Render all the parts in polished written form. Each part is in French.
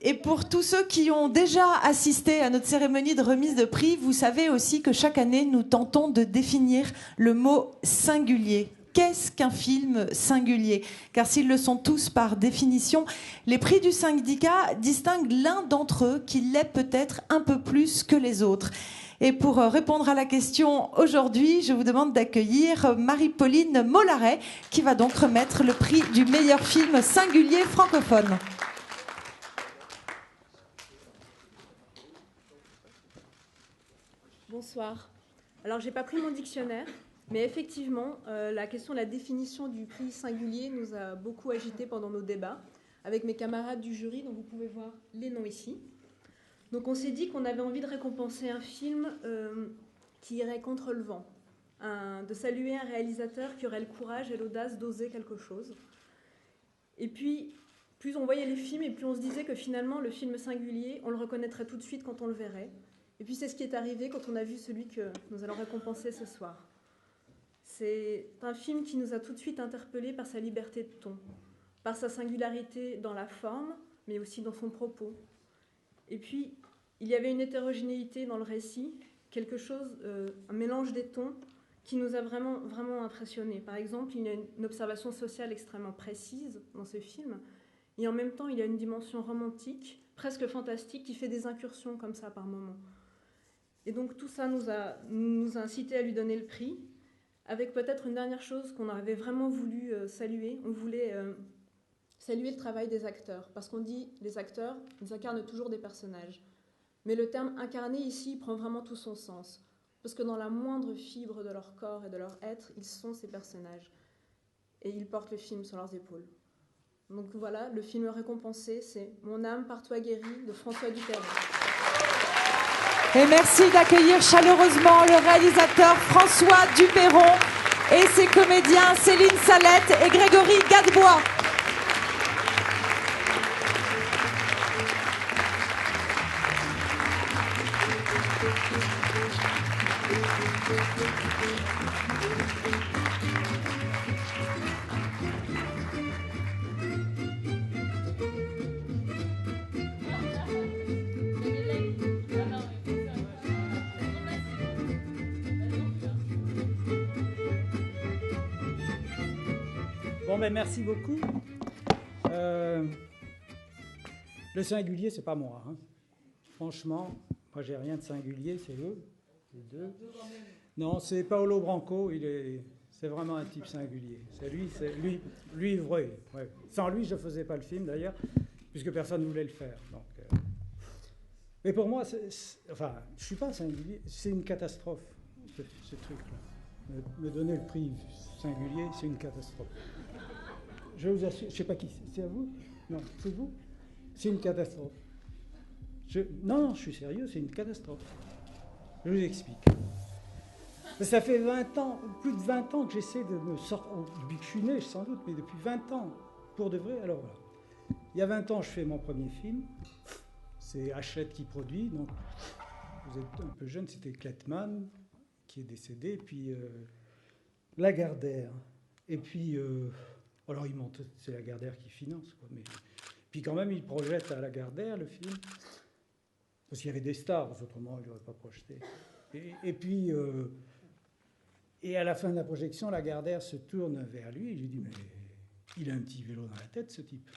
Et pour tous ceux qui ont déjà assisté à notre cérémonie de remise de prix, vous savez aussi que chaque année, nous tentons de définir le mot singulier. Qu'est-ce qu'un film singulier? Car s'ils le sont tous par définition, les prix du syndicat distinguent l'un d'entre eux qui l'est peut-être un peu plus que les autres. Et pour répondre à la question aujourd'hui, je vous demande d'accueillir Marie-Pauline Mollaret, qui va donc remettre le prix du meilleur film singulier francophone. Bonsoir. Alors, j'ai pas pris mon dictionnaire, mais effectivement, la question de la définition du prix singulier nous a beaucoup agité pendant nos débats avec mes camarades du jury, dont vous pouvez voir les noms ici. Donc, on s'est dit qu'on avait envie de récompenser un film qui irait contre le vent, de saluer un réalisateur qui aurait le courage et l'audace d'oser quelque chose. Et puis, plus on voyait les films et plus on se disait que finalement, le film singulier, on le reconnaîtrait tout de suite quand on le verrait. Et puis c'est ce qui est arrivé quand on a vu celui que nous allons récompenser ce soir. C'est un film qui nous a tout de suite interpellés par sa liberté de ton, par sa singularité dans la forme, mais aussi dans son propos. Et puis, il y avait une hétérogénéité dans le récit, quelque chose, un mélange des tons qui nous a vraiment, vraiment impressionnés. Par exemple, il y a une observation sociale extrêmement précise dans ce film, et en même temps, il y a une dimension romantique, presque fantastique, qui fait des incursions comme ça par moments. Et donc tout ça nous a incité à lui donner le prix, avec peut-être une dernière chose qu'on avait vraiment voulu saluer. On voulait saluer le travail des acteurs, parce qu'on dit les acteurs, ils incarnent toujours des personnages. Mais le terme incarné ici prend vraiment tout son sens, parce que dans la moindre fibre de leur corps et de leur être, ils sont ces personnages. Et ils portent le film sur leurs épaules. Donc voilà, le film récompensé, c'est Mon âme par toi guérie de François Dupeyron. Et merci d'accueillir chaleureusement le réalisateur François Dupeyron et ses comédiens Céline Salette et Grégory Gadebois. Bon, ben merci beaucoup. Le singulier, c'est pas moi. Hein. Franchement, moi, j'ai rien de singulier, c'est eux, les deux. Non, c'est Paolo Branco, c'est vraiment un type singulier. C'est lui vrai. Ouais. Sans lui, je ne faisais pas le film, d'ailleurs, puisque personne ne voulait le faire. Donc, mais pour moi, enfin, je ne suis pas singulier, c'est une catastrophe, ce truc-là. Me donner le prix singulier, c'est une catastrophe. Je vous assure, je ne sais pas qui c'est à vous? Non, c'est vous? C'est une catastrophe. Non, je suis sérieux, c'est une catastrophe. Je vous explique. Ça fait 20 ans, plus de 20 ans que j'essaie de me sortir, depuis que je suis né sans doute, mais depuis 20 ans, pour de vrai. Alors voilà. Il y a 20 ans, je fais mon premier film. C'est Hachette qui produit, donc vous êtes un peu jeune, c'était Klettmann qui est décédé, et puis Lagardère. Et puis... alors, il monte, c'est Lagardère qui finance, quoi. Mais puis quand même, il projette à Lagardère le film, parce qu'il y avait des stars, autrement, il n'aurait pas projeté. Et puis, et à la fin de la projection, Lagardère se tourne vers lui, et je lui dis, mais il a un petit vélo dans la tête, ce type.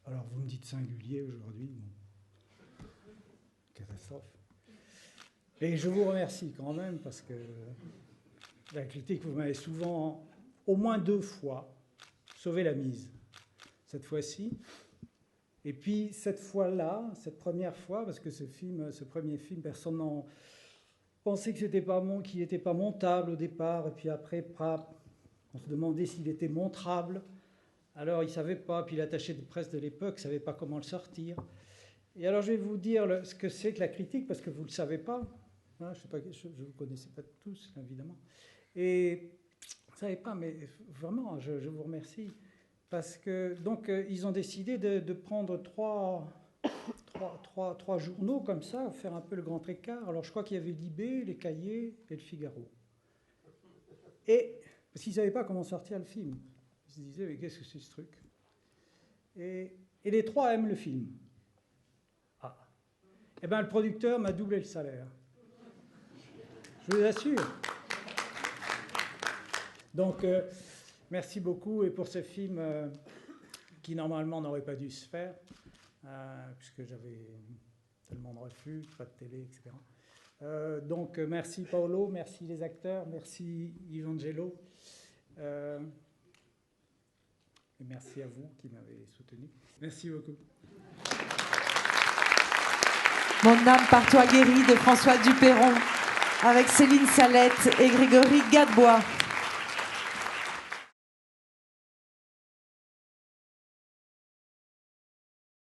Alors, vous me dites singulier aujourd'hui, bon. Catastrophe. Et je vous remercie quand même, parce que la critique, vous m'avez souvent... au moins 2 fois, sauver la mise. Cette fois-ci. Et puis, cette fois-là, cette première fois, parce que ce premier film, personne n'en pensait que c'était pas qu'il n'était pas montable au départ. Et puis après, on se demandait s'il était montrable. Alors, il ne savait pas. Puis l'attaché de presse de l'époque ne savait pas comment le sortir. Et alors, je vais vous dire ce que c'est que la critique, parce que vous ne le savez pas. Hein, je ne vous connaissais pas tous, évidemment. Et... vous ne savez pas, mais vraiment, je vous remercie. Parce que, donc, ils ont décidé de prendre trois journaux comme ça, faire un peu le grand écart. Alors, je crois qu'il y avait l'IB, les Cahiers et le Figaro. Et, parce qu'ils ne savaient pas comment sortir le film. Ils se disaient, mais qu'est-ce que c'est ce truc? Et Et les 3 aiment le film. Ah. Eh bien, le producteur m'a doublé le salaire. Je vous assure. Donc, merci beaucoup. Et pour ce film qui, normalement, n'aurait pas dû se faire, puisque j'avais tellement de refus, pas de télé, etc. Donc, merci Paolo, merci les acteurs, merci Evangelo. Et merci à vous qui m'avez soutenu. Merci beaucoup. Mon âme par toi guérie de François Dupeyron avec Céline Salette et Grégory Gadebois.